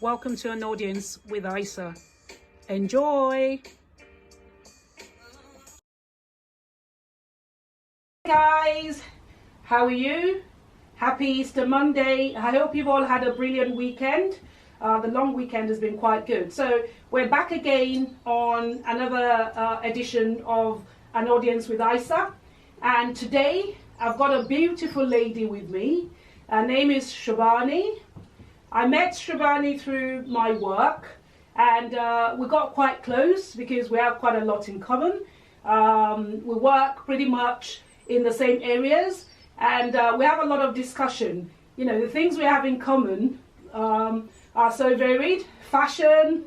Welcome to an audience with ISAA. Enjoy! Hey guys, how are you? Happy Easter Monday. I hope you've all had a brilliant weekend. The long weekend has been quite good. So we're back again on another edition of An Audience with ISAA. And today I've got a beautiful lady with me. Her name is Shrabani. I met Shrabani through my work, and we got quite close because we have quite a lot in common. We work pretty much in the same areas, and we have a lot of discussion. You know, the things we have in common are so varied: fashion,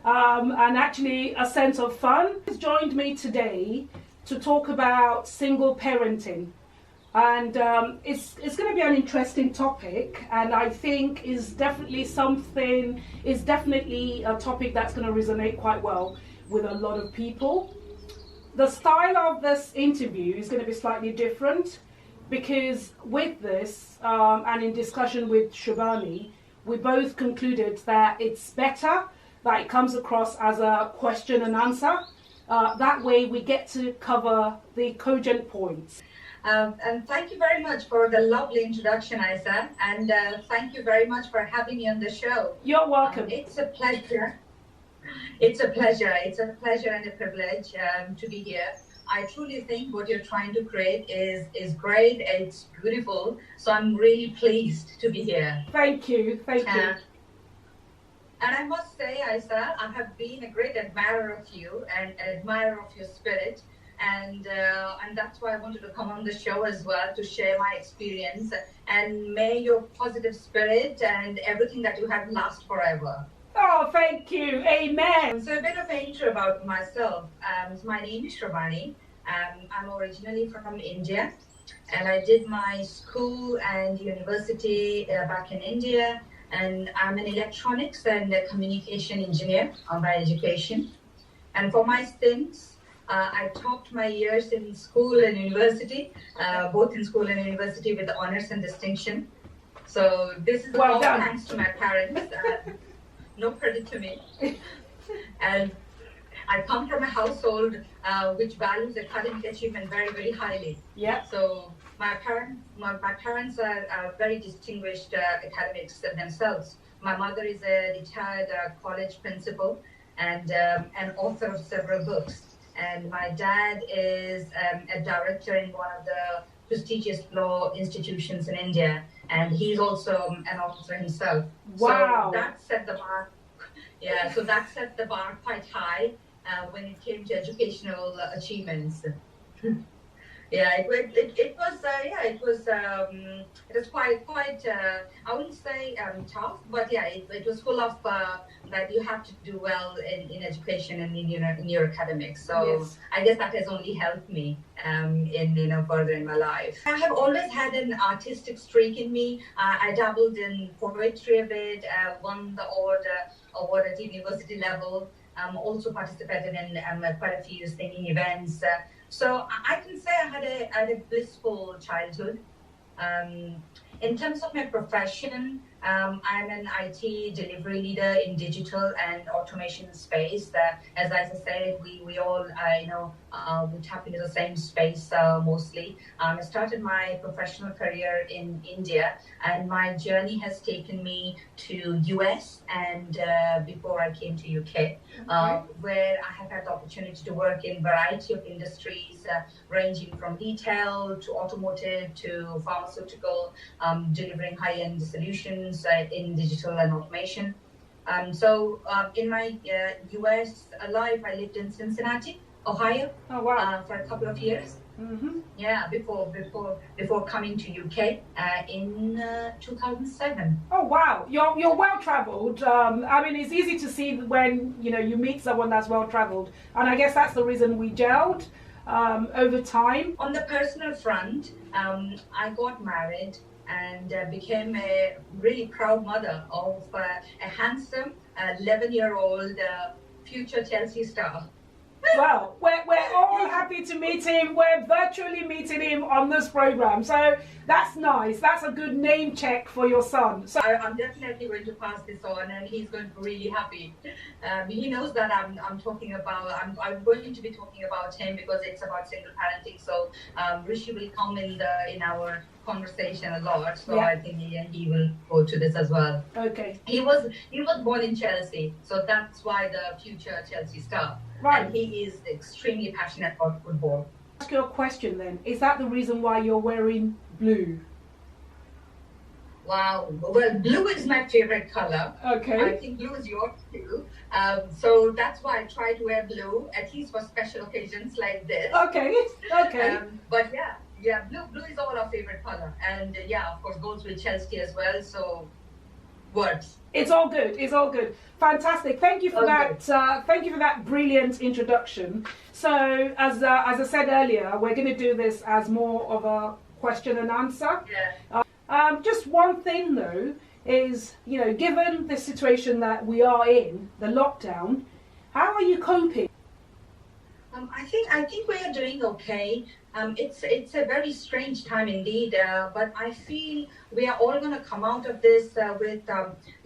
and actually a sense of fun. She's joined me today to talk about single parenting. And it's going to be an interesting topic, and I think is definitely a topic that's going to resonate quite well with a lot of people. The style of this interview is going to be slightly different because with this and in discussion with Shrabani, we both concluded that it's better that it comes across as a question and answer. That way we get to cover the cogent points. And thank you very much for the lovely introduction, ISAA, and thank you very much for having me on the show. You're welcome. It's a pleasure. It's a pleasure. It's a pleasure and a privilege to be here. I truly think what you're trying to create is great. It's beautiful. So I'm really pleased to be here. Thank you. Thank you. And I must say, ISAA, I have been a great admirer of you and an admirer of your spirit. And that's why I wanted to come on the show as well to share my experience, and may your positive spirit and everything that you have last forever. Oh, thank you. Amen. So a bit of an intro about myself. So my name is Shrabani. I'm originally from India, and I did my school and university back in India, and I'm an electronics and communication engineer by education. And for my stints, I topped my years in school and university, both in school and university with honors and distinction. So this is all thanks to my parents. No credit to me. And I come from a household which values academic achievement very, very highly. Yeah. So my parents are very distinguished academics themselves. My mother is a retired college principal and an author of several books. And my dad is a director in one of the prestigious law institutions in India, and he's also an author himself. Wow! So that set the bar. Yeah, so that set the bar quite high when it came to educational achievements. Yeah, it was quite. I wouldn't say tough, but yeah, it was full of that you have to do well in education and in your academics. So yes. I guess that has only helped me in further in my life. I have always had an artistic streak in me. I dabbled in poetry a bit. Won the award at university level. Also participated in quite a few singing events. So I can say I had a blissful childhood. In terms of my profession, I'm an IT delivery leader in digital and automation space. As I said, we all we tap into the same space mostly. I started my professional career in India, and my journey has taken me to US and before I came to UK, where I have had the opportunity to work in a variety of industries, ranging from retail to automotive to pharmaceutical, delivering high-end solutions in digital and automation. So in my US life, I lived in Cincinnati, Ohio, for a couple of years. Mm-hmm. Yeah, before coming to UK in 2007. Oh wow, you're well traveled. I mean, it's easy to see when you meet someone that's well traveled, and I guess that's the reason we gelled over time. On the personal front, I got married and became a really proud mother of a handsome 11-year-old future Chelsea star. Well, we're all happy to meet him. We're virtually meeting him on this program. So that's nice. That's a good name check for your son. So I'm definitely going to pass this on, and he's going to be really happy. He knows that I'm talking about, I'm going to be talking about him because it's about single parenting. So Rishi will come in our conversation a lot. So Yeah. I think he will go to this as well. Okay. He was born in Chelsea, so that's why the future Chelsea star. Right. And he is extremely passionate about football. Ask you a question then. Is that the reason why you're wearing blue? Wow. Well, blue is my favorite color. Okay. I think blue is yours too. So that's why I try to wear blue, at least for special occasions like this. Okay. Okay. But yeah, blue is all our favorite color. And yeah, of course, goes with Chelsea as well. So works. It's all good. It's all good. Fantastic. Thank you for that. Thank you for that brilliant introduction. So, as I said earlier, we're going to do this as more of a question and answer. Yeah. Just one thing though is, given the situation that we are in, the lockdown, how are you coping? I think we are doing okay. It's a very strange time indeed, but I feel we are all going to come out of this with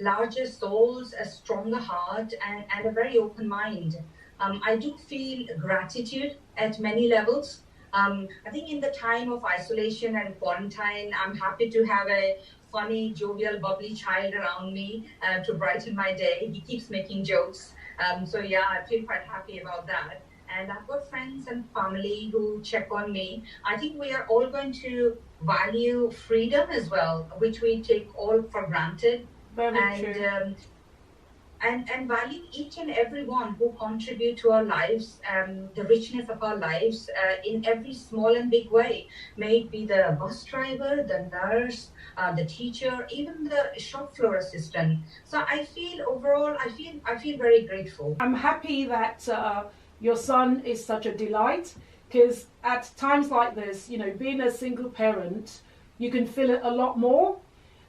larger souls, a stronger heart, and a very open mind. I do feel gratitude at many levels. I think in the time of isolation and quarantine, I'm happy to have a funny, jovial, bubbly child around me to brighten my day. He keeps making jokes. So yeah, I feel quite happy about that. And I've got friends and family who check on me. I think we are all going to value freedom as well, which we take all for granted. Very true. And value each and every one who contribute to our lives, the richness of our lives in every small and big way. May it be the bus driver, the nurse, the teacher, even the shop floor assistant. So I feel overall, I feel very grateful. I'm happy that your son is such a delight, because at times like this, being a single parent, you can feel it a lot more.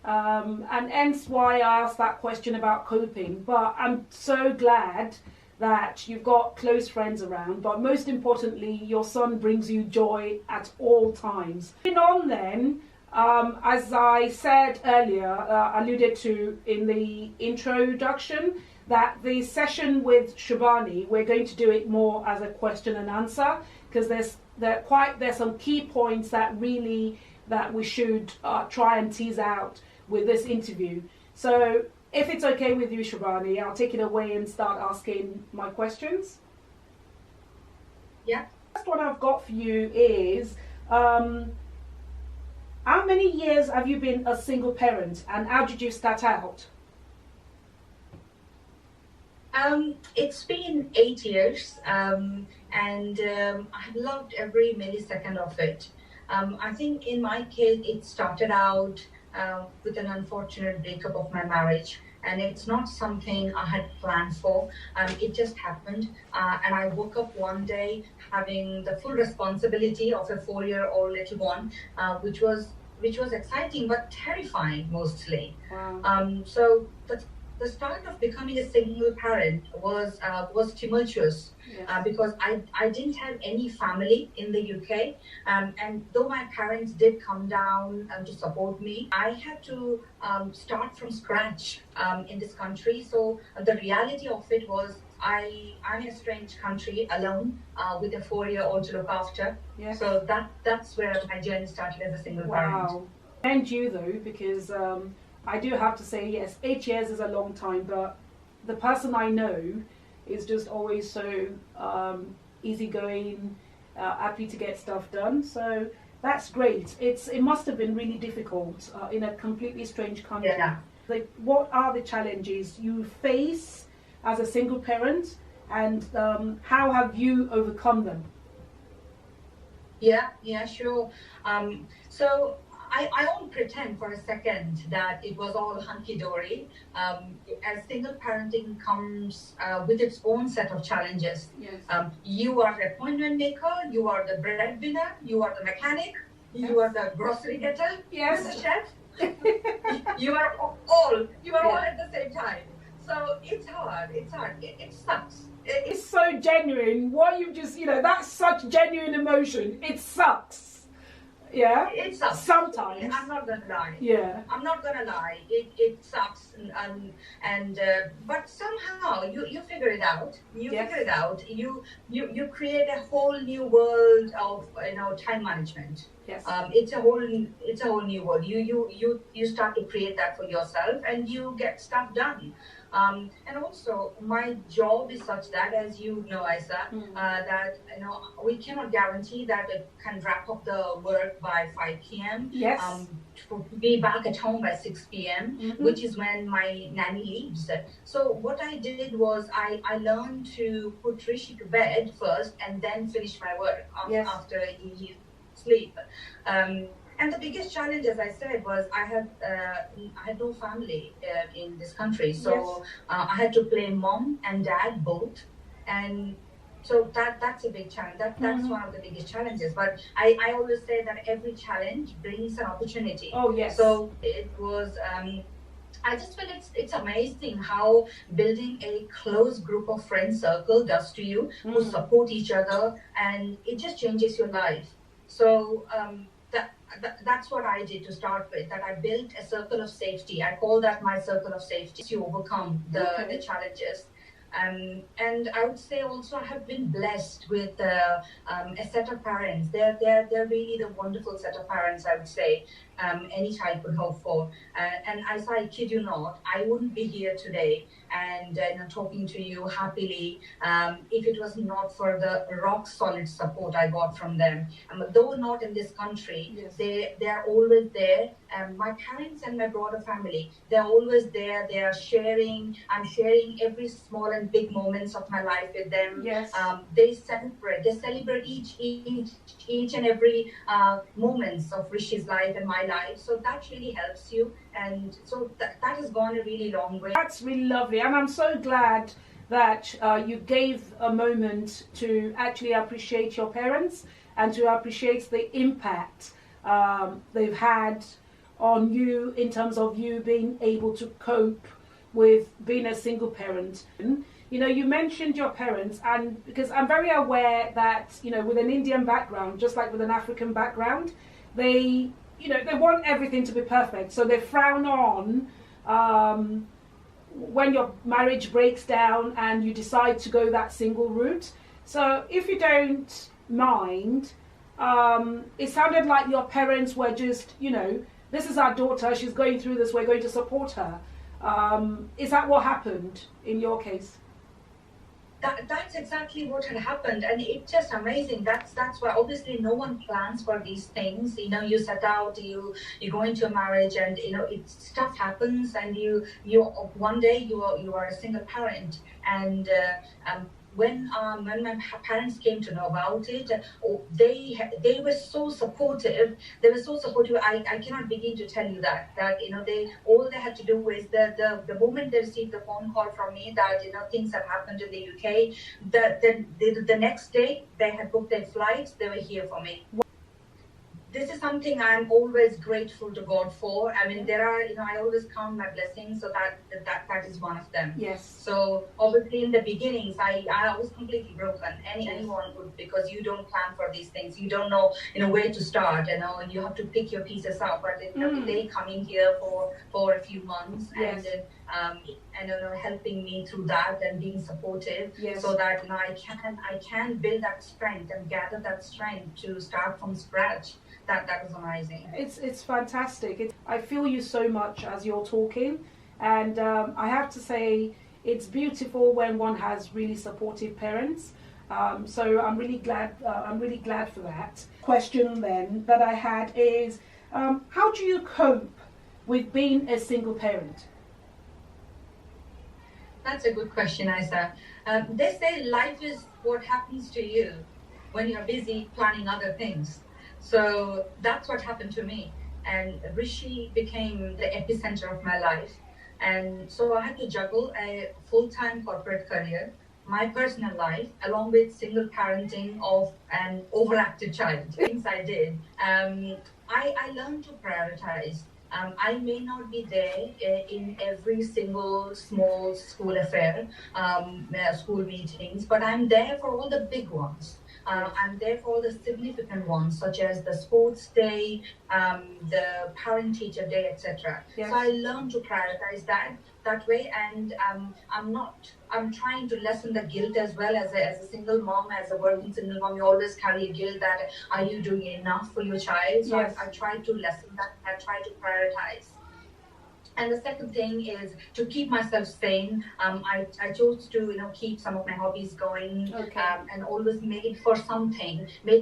And hence why I asked that question about coping. But I'm so glad that you've got close friends around, but most importantly, your son brings you joy at all times. Moving on then, as I said earlier, alluded to in the introduction, that the session with Shrabani, we're going to do it more as a question and answer, because there's some key points that we should try and tease out with this interview. So if it's okay with you, Shrabani, I'll take it away and start asking my questions. Yeah. The first one I've got for you is, how many years have you been a single parent, and how did you start out? It's been 8 years, and I've loved every millisecond of it. I think in my case, it started out with an unfortunate breakup of my marriage, and it's not something I had planned for. It just happened, and I woke up one day having the full responsibility of a 4-year-old little one, which was exciting but terrifying mostly. Wow. So the start of becoming a single parent was tumultuous. Yes. Because I didn't have any family in the UK, and though my parents did come down to support me, I had to start from scratch in this country. So the reality of it was I'm in a strange country alone with a 4-year-old to look after. Yes. So that's where my journey started as a single parent. Wow. And you though, because I do have to say, yes, 8 years is a long time, but the person I know is just always so easygoing, happy to get stuff done. So that's great. It must have been really difficult in a completely strange country. Yeah. Like, what are the challenges you face as a single parent, and how have you overcome them? Yeah, sure. So I won't pretend for a second that it was all hunky-dory. As single parenting comes with its own set of challenges. Yes. You are the appointment maker, you are the breadwinner, you are the mechanic, you are the grocery getter, Yes. the chef. You are all at the same time. So it's hard. It's hard. It sucks. It's so genuine. What you just, that's such genuine emotion. It sucks. Yeah. It sucks. Sometimes. I'm not gonna lie. Yeah. I'm not gonna lie. It sucks, but somehow you figure it out. You Yes. figure it out. You create a whole new world of time management. Yes. It's a whole new world. You start to create that for yourself, and you get stuff done. And also, my job is such that, as you know, ISAA, that we cannot guarantee that it can wrap up the work by 5 p.m. Yes. To be back at home by 6 p.m., which is when my nanny leaves. So what I did was I learned to put Rishi to bed first and then finish my work after he sleep. And the biggest challenge, as I said, was I had no family in this country, so I had to play mom and dad both, and so that's a big challenge. That's one of the biggest challenges. But I always say that every challenge brings an opportunity. Oh yes. So it was. I just feel it's amazing how building a close group of friend circle does to you, who support each other, and it just changes your life. So that's what I did to start with. That I built a circle of safety. I call that my circle of safety to overcome the challenges. And I would say also I have been blessed with a set of parents. They're really the wonderful set of parents, I would say, any child could hope for. And as I kid you not, I wouldn't be here today and talking to you happily if it was not for the rock solid support I got from them. Though not in this country, they are always there. My parents and my broader family, they're always there. They are sharing. I'm sharing every small and big moments of my life with them. Yes. They celebrate each and every moments of Rishi's life and my life. So that really helps you. And so that has gone a really long way. That's really lovely, and I'm so glad that you gave a moment to actually appreciate your parents and to appreciate the impact they've had on you in terms of you being able to cope with being a single parent. You mentioned your parents, and because I'm very aware that with an Indian background, just like with an African background, they want everything to be perfect, so they frown on when your marriage breaks down and you decide to go that single route. So if you don't mind, it sounded like your parents were just, this is our daughter, she's going through this, we're going to support her. Is that what happened in your case? That's exactly what had happened, and it's just amazing. That's why obviously no one plans for these things. You set out, you go into a marriage, and stuff happens, and you one day you are a single parent, and when my parents came to know about it, they were so supportive. They were so supportive. I cannot begin to tell you that all they had to do is the moment they received the phone call from me that things have happened in the UK, the next day they had booked their flights. They were here for me. This is something I'm always grateful to God for. I mean, there are, I always count my blessings, so that is one of them. Yes. So obviously in the beginnings, I was completely broken. Anyone would, because you don't plan for these things. You don't know, where to start, and you have to pick your pieces up. But they coming here for a few months, yes. and helping me through that and being supportive, yes. so that I can build that strength and gather that strength to start from scratch. That was amazing. It's fantastic. I feel you so much as you're talking, and I have to say it's beautiful when one has really supportive parents. So I'm really glad. I'm really glad for that. Question then that I had is, how do you cope with being a single parent? That's a good question, Isa. They say life is what happens to you when you're busy planning other things. So that's what happened to me. And Rishi became the epicenter of my life. And so I had to juggle a full-time corporate career, my personal life, along with single parenting of an overactive child. Things I did. I learned to prioritize. I may not be there in every single small school affair, school meetings, but I'm there for all the big ones. I'm there for all the significant ones, such as the sports day, the parent-teacher day, etc. Yes. So I learned to prioritize that way, and I'm trying to lessen the guilt as well. As a single mom, as a working single mom, you always carry a guilt that are you doing enough for your child? So Yes. I try to lessen that. I try to prioritize. And the second thing is to keep myself sane. I chose to keep some of my hobbies going, and always made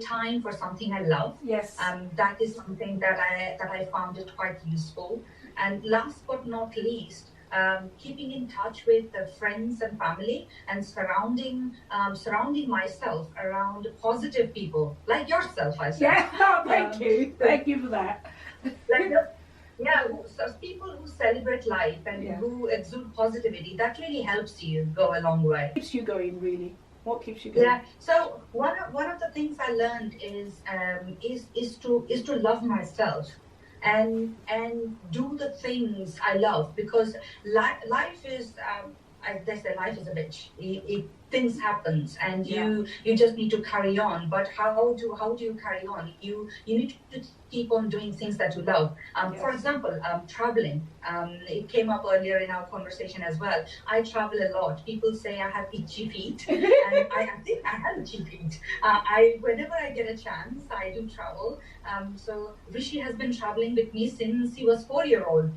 time for something I love. Yes. That is something that I found it quite useful. And last but not least, keeping in touch with the friends and family, and surrounding myself around positive people like yourself. I say. Yeah. Oh, thank you for that. So people who celebrate life and who exude positivity, that really helps you go a long way. Keeps you going, really. What keeps you going? Yeah. So one of the things I learned is to love myself, and do the things I love, because life is. They say life is a bitch. Things happens, and you just need to carry on. But how do you carry on? You need to keep on doing things that you love. For example, traveling. It came up earlier in our conversation as well. I travel a lot. People say I have itchy feet, and I think I have itchy feet. Whenever I get a chance, I do travel. So Rishi has been traveling with me since he was 4-year-old.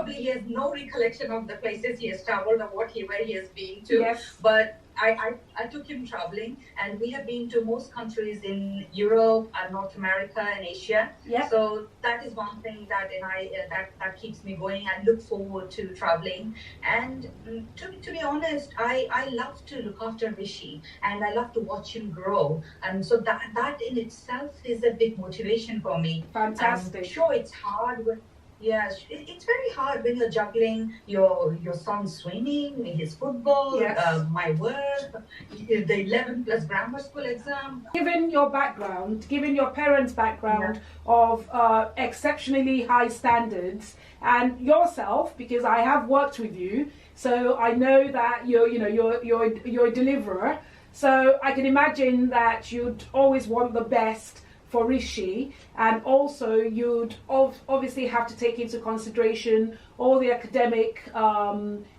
He has no recollection of the places he has traveled or where he has been to. Yes. But I took him traveling, and we have been to most countries in Europe, North America, and Asia. Yep. So that is one thing that that keeps me going. I look forward to traveling, and to be honest, I love to look after Rishi, and I love to watch him grow, and so that in itself is a big motivation for me. Fantastic. Sure, it's hard. Yes, it's very hard when you're juggling your son swimming, his football, my work, the 11 plus grammar school exam. Given your background, given your parents' background of exceptionally high standards, and yourself, because I have worked with you, so I know that you're a deliverer. So I can imagine that you'd always want the best for Rishi, and also you'd obviously have to take into consideration all the academic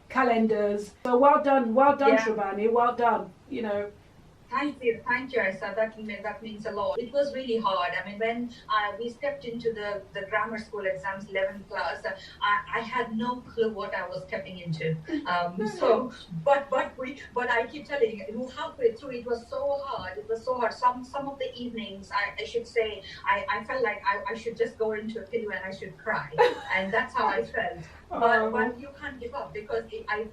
calendars. So well done, Shrabani, well done. Thank you, Isa. That means a lot. It was really hard. I mean, when we stepped into the grammar school exams, 11 plus, I had no clue what I was stepping into. But I keep telling you, halfway through, it was so hard. It was so hard. Some of the evenings, I should say, I felt like I should just go into a pillow and I should cry, and that's how I felt. But you can't give up, because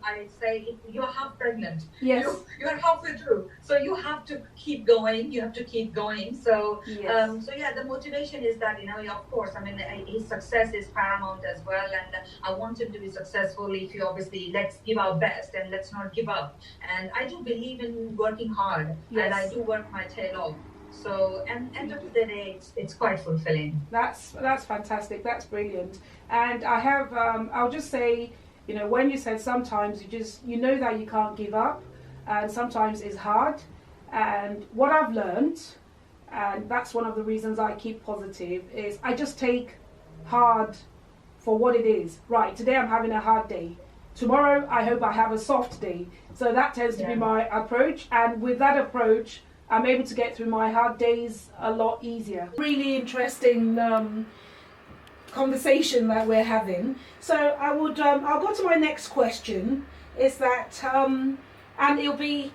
I say you're half pregnant. Yes. You're halfway through, so you have to keep going. You have to keep going. So the motivation is that of course, I mean, his success is paramount as well, and I want him to be successful. If you obviously, let's give our best and let's not give up. And I do believe in working hard, and I do work my tail off. So, and end of the day, it's quite fulfilling. That's fantastic. That's brilliant. And I have, I'll just say, when you said sometimes you know that you can't give up, and sometimes it's hard. And what I've learned, and that's one of the reasons I keep positive, is I just take hard for what it is. Right, today I'm having a hard day. Tomorrow I hope I have a soft day. So that tends to be my approach. And with that approach, I'm able to get through my hard days a lot easier. Really interesting conversation that we're having. So I'll go to my next question. Is that and it'll be,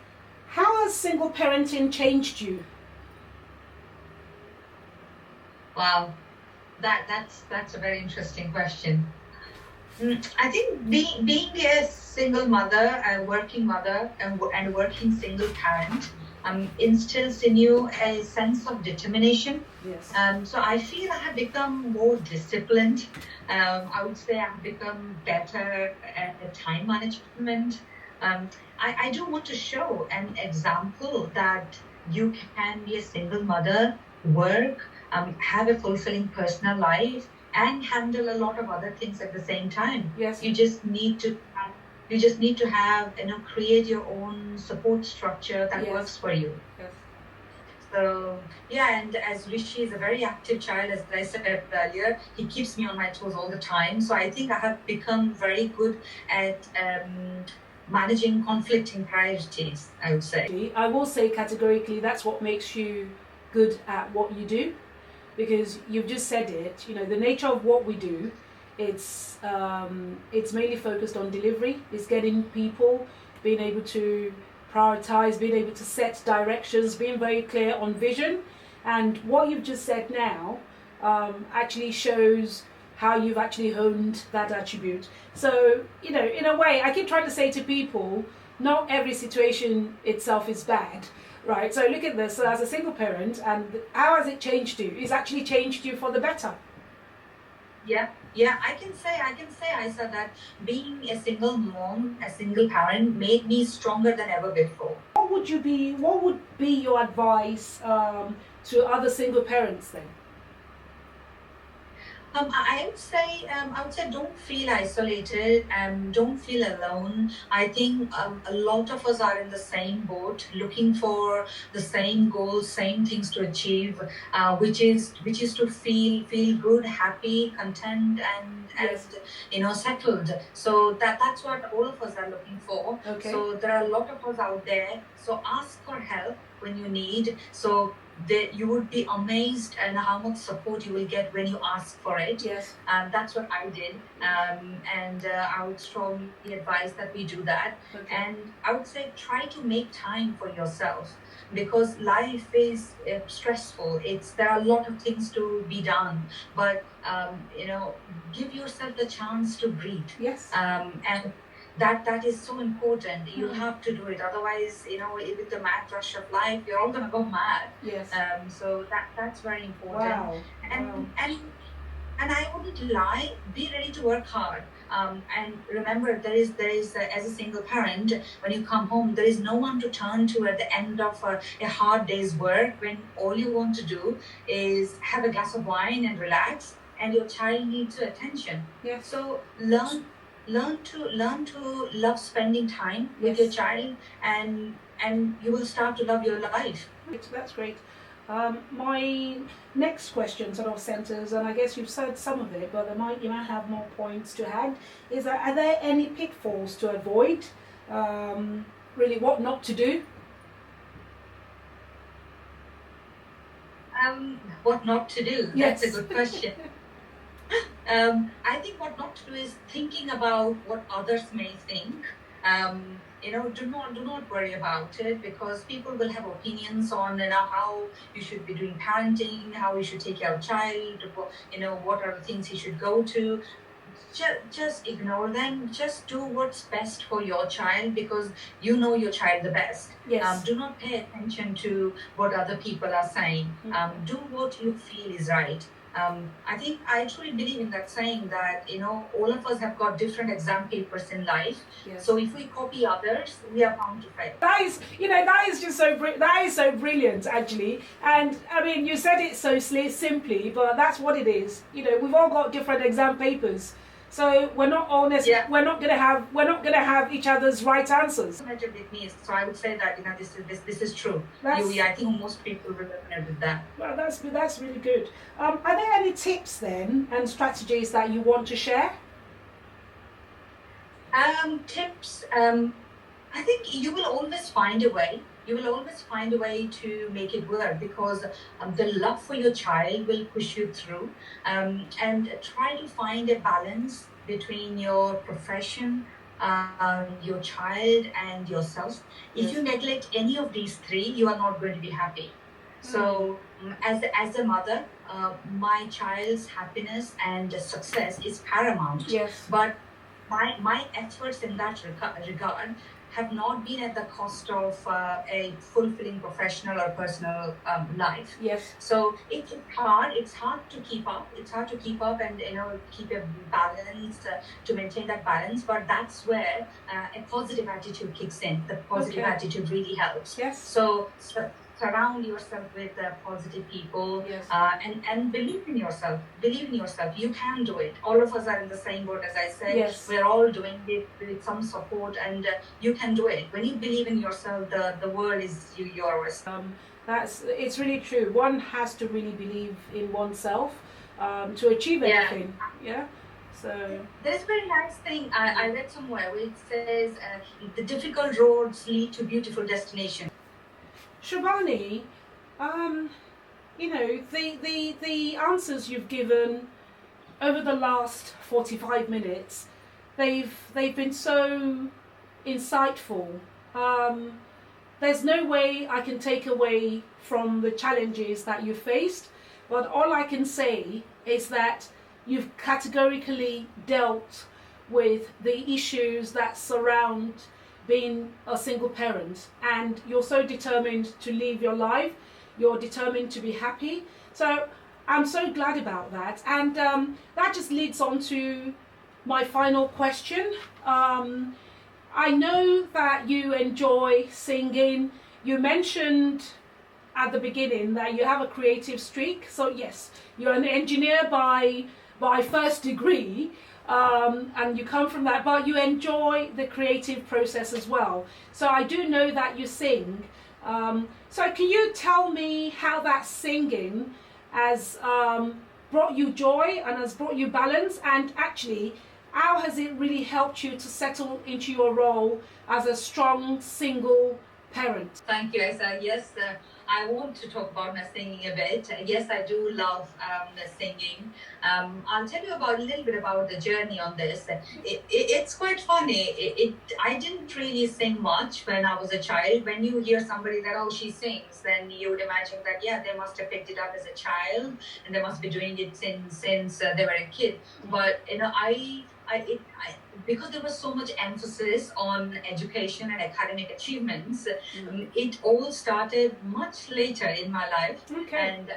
how has single parenting changed you? Wow, that's a very interesting question. I think being a single mother, a working mother, and working single parent instills in you a sense of determination. Yes. So I feel I have become more disciplined. I would say I've become better at time management. I do want to show an example that you can be a single mother, work, have a fulfilling personal life, and handle a lot of other things at the same time. Yes. You just need to have, create your own support structure that works for you. Yes. So yeah, and as Rishi is a very active child, as I said earlier, he keeps me on my toes all the time. So I think I have become very good at managing conflicting priorities, I would say. I will say categorically that's what makes you good at what you do, because you've just said it. The nature of what we do, it's mainly focused on delivery. It's getting people, being able to prioritize, being able to set directions, being very clear on vision. And what you've just said now actually shows how you've actually honed that attribute. So, in a way, I keep trying to say to people, not every situation itself is bad, right? So look at this. So as a single parent, and how has it changed you? It's actually changed you for the better. Yeah, I can say, Isa, that being a single mom, a single parent, made me stronger than ever before. What would be your advice to other single parents then? I would say, don't feel isolated and don't feel alone. I think a lot of us are in the same boat, looking for the same goals, same things to achieve, which is to feel good, happy, content, and settled. So that's what all of us are looking for. Okay. So there are a lot of us out there. So ask for help when you need. So you would be amazed at how much support you will get when you ask for it. Yes. That's what I did. And I would strongly advise that we do that. Okay. And I would say try to make time for yourself, because life is stressful. There are a lot of things to be done, but give yourself the chance to breathe. Yes. And that is so important. You have to do it, otherwise with the mad rush of life, you're all gonna go mad. Yes. So that's very important. Wow. And I wouldn't lie, be ready to work hard. And remember, there is as a single parent, when you come home, there is no one to turn to at the end of a hard day's work, when all you want to do is have a glass of wine and relax, and your child needs your attention. Yes. So learn to love spending time with your child, and you will start to love your life. That's great. My next question sort of centers, and I guess you've said some of it, but you might have more points to add, is that are there any pitfalls to avoid? Really, what not to do? What not to do? Yes. That's a good question. I think what not to do is thinking about what others may think. Do not worry about it, because people will have opinions on how you should be doing parenting, how you should take care of child, what are the things he should go to. Just ignore them. Just do what's best for your child, because you know your child the best. Yes. Do not pay attention to what other people are saying. Do what you feel is right. I truly believe in that saying that, all of us have got different exam papers in life. Yes. So if we copy others, we are bound to fail. That is just that is so brilliant, actually. And I mean, you said it so simply, but that's what it is. We've all got different exam papers. So we're not honest. Yeah. We're not gonna have each other's right answers. With me, so I would say that this is true. I think most people will resonate with that. Well, that's really good. Are there any tips then and strategies that you want to share? Tips. I think you will always find a way. You will always find a way to make it work, because the love for your child will push you through. And try to find a balance between your profession, your child, and yourself. If you neglect any of these three, you are not going to be happy. So as a mother, my child's happiness and success is paramount. Yes. But my efforts in that regard have not been at the cost of a fulfilling professional or personal life. Yes. So it's hard. It's hard to keep up. It's hard to keep up and keep a balance, to maintain that balance. But that's where a positive attitude kicks in. The positive attitude really helps. Yes. So surround yourself with positive people, Yes. and believe in yourself. Believe in yourself. You can do it. All of us are in the same boat, as I said. Yes. We're all doing it with some support, and you can do it. When you believe in yourself, the world is yours. It's really true. One has to really believe in oneself to achieve anything. Yeah. So there's a very nice thing I read somewhere where it says the difficult roads lead to beautiful destinations. Shrabani, you know, the answers you've given over the last 45 minutes, they've been so insightful. There's no way I can take away from the challenges that you faced, but all I can say is that you've categorically dealt with the issues that surround being a single parent, and you're so determined to live your life, you're determined to be happy. So I'm so glad about that, and that just leads on to my final question. I know that you enjoy singing. You mentioned at the beginning that you have a creative streak. So yes, you're an engineer by first degree, and you come from that, but you enjoy the creative process as well. So I do know that you sing. So can you tell me how that singing has brought you joy and has brought you balance, and actually how has it really helped you to settle into your role as a strong single parent? Thank you, ISAA. Yes, I want to talk about my singing a bit. Yes, I do love singing. I'll tell you about a little bit about the journey on this. It's quite funny. I didn't really sing much when I was a child. When you hear somebody that, oh, she sings, then you would imagine that, yeah, they must have picked it up as a child and they must be doing it since they were a kid. But, you know, because there was so much emphasis on education and academic achievements, it all started much later in my life. Okay. And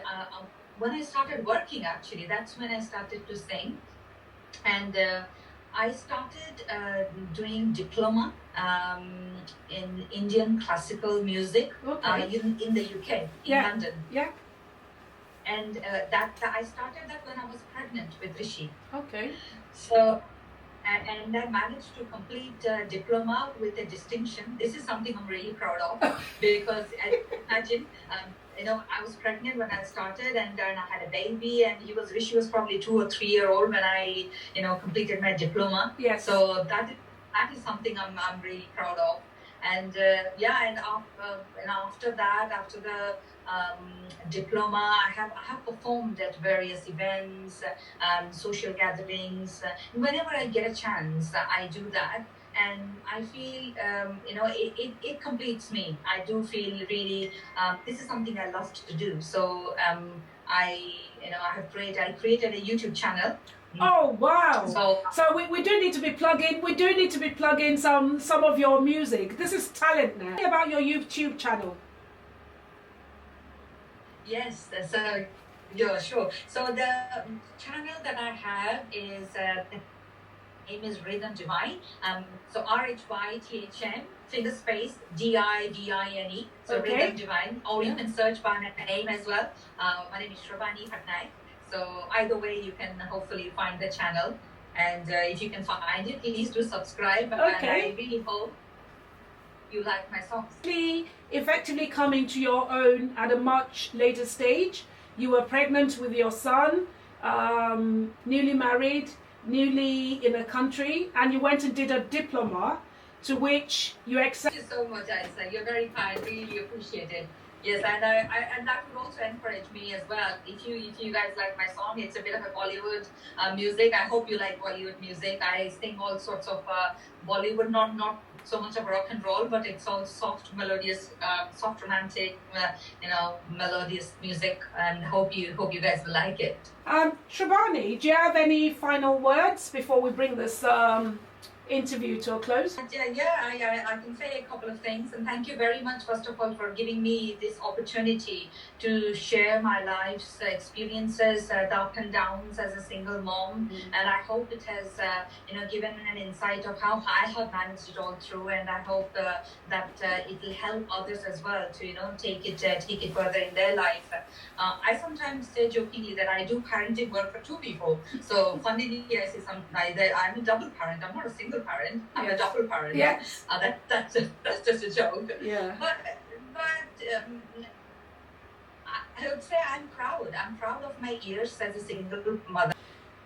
when I started working, actually, that's when I started to sing. And I started doing diploma in Indian classical music in the UK, in London. Yeah. And that I started that when I was pregnant with Rishi. Okay. So, and I managed to complete diploma with a distinction. This is something I'm really proud of because imagine, you know, I was pregnant when I started, and then I had a baby, and Rishi was probably 2 or 3 years old when I, you know, completed my diploma. Yes. So that is something I'm really proud of. And after that, after the diploma, I have performed at various events, social gatherings. Whenever I get a chance, I do that, and I feel you know, it completes me. I do feel really this is something I love to do. So I created a YouTube channel. Oh wow! So we do need to be plugging. We do need to be plugging some of your music. This is talent now. Tell me about your YouTube channel. Yes, so yeah, sure. So the channel that I have is the name is Rhythm Divine. So RHYTHM finger space DIVINE. So Rhythm Divine. Or you can search by my name as well. My name is Shrabani Patnaik. So either way, you can hopefully find the channel, and if you can find it, please do subscribe. And I really hope you like my songs. Effectively coming to your own at a much later stage. You were pregnant with your son, newly married, newly in a country, and you went and did a diploma, to which you accepted. Thank you so much, ISAA. You're very kind. Really appreciate it. Yes, and that would also encourage me as well. If you guys like my song, it's a bit of a Bollywood music. I hope you like Bollywood music. I sing all sorts of Bollywood, not so much of rock and roll, but it's all soft, melodious, soft romantic, you know, melodious music. And hope you guys will like it. Shrabani, do you have any final words before we bring this interview to a close? I can say a couple of things, and thank you very much, first of all, for giving me this opportunity to share my life's experiences, the up and downs as a single mom. And I hope it has, given an insight of how I have managed it all through, and I hope that it will help others as well to, take it further in their life. I sometimes say jokingly that I do parenting work for two people. So funnily, I say I'm a double parent. I'm not a single parent. I'm a double parent. Yes. That's just a joke. Yeah. But I would say I'm proud. I'm proud of my years as a single mother.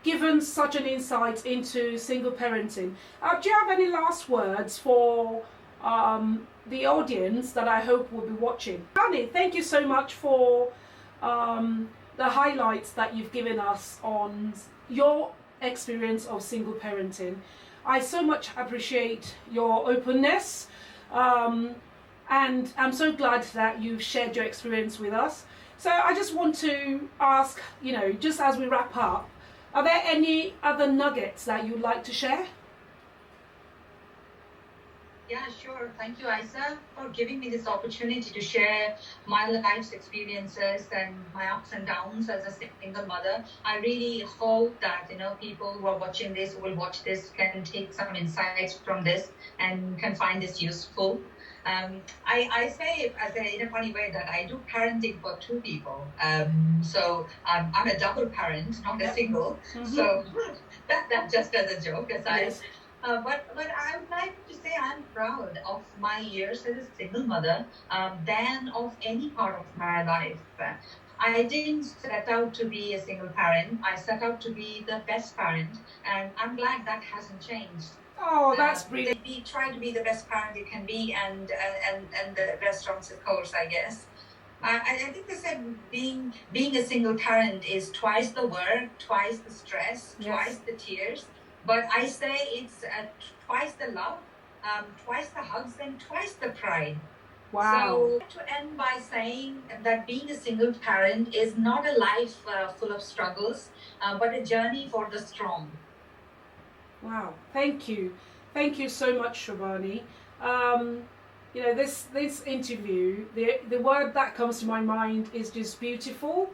Given such an insight into single parenting, do you have any last words for the audience that I hope will be watching? Shrabani, thank you so much for the highlights that you've given us on your experience of single parenting. I so much appreciate your openness, and I'm so glad that you've shared your experience with us. So I just want to ask, just as we wrap up, are there any other nuggets that you'd like to share? Yeah, sure. Thank you, ISAA, for giving me this opportunity to share my life's experiences and my ups and downs as a single mother. I really hope that people who are watching this, who will watch this, can take some insights from this and can find this useful. I say in a funny way that I do parenting for two people. So I'm a double parent, not a single. Mm-hmm. So that just as a joke aside. Yes. But I would like to say I'm proud of my years as a single mother than of any part of my life. I didn't set out to be a single parent. I set out to be the best parent, and I'm glad that hasn't changed. Oh, that's brilliant. We try to be the best parent you can be, and the restaurants, of course, I guess. I think they said being a single parent is twice the work, twice the stress, yes, twice the tears. But I say it's twice the love, twice the hugs, and twice the pride. Wow. So to end by saying that being a single parent is not a life full of struggles, but a journey for the strong. Wow. Thank you. Thank you so much, Shrabani. This interview, the word that comes to my mind is just beautiful.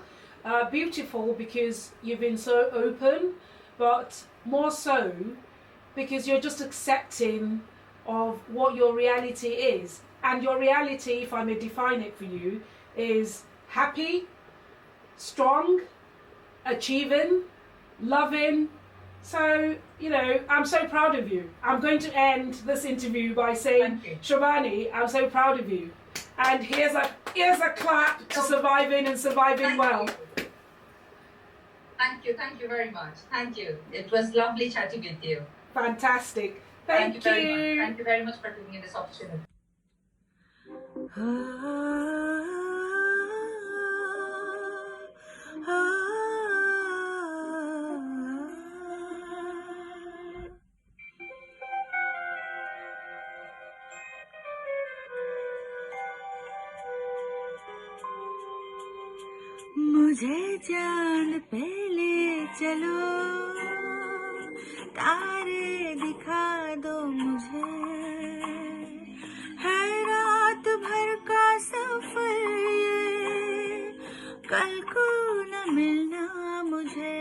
Beautiful because you've been so open, but more so because you're just accepting of what your reality is. And your reality, if I may define it for you, is happy, strong, achieving, loving. So, I'm so proud of you. I'm going to end this interview by saying, Shrabani, I'm so proud of you. And here's a clap to surviving and surviving well. Thank you very much. Thank you. It was lovely chatting with you. Fantastic. Thank you. Very much. Thank you very much for giving me this opportunity. मुझे चांद पे ले चलो, तारे दिखा दो मुझे, है रात भर का सफर ये, कल को न मिलना मुझे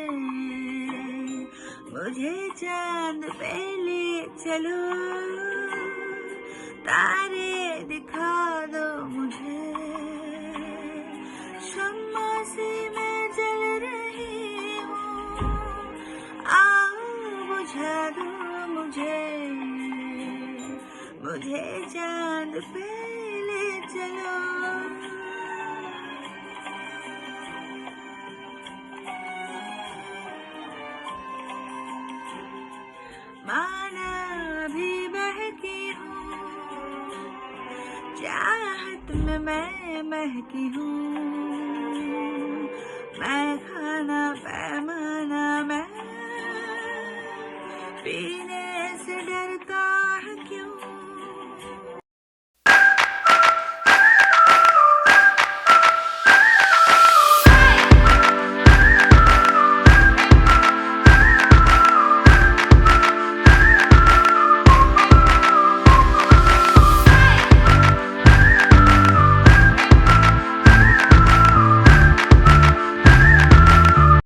चांद पे ले चलो, तारे दिखा दो मुझे, शम्मा सी मैं जल रही हूँ, आओ बुझा दो मुझे चांद पे ले चलो। माना भी बहकी हूँ, चाहत में मैं महकी हूँ, मैं खाना पैमाना मैं पीने से डरता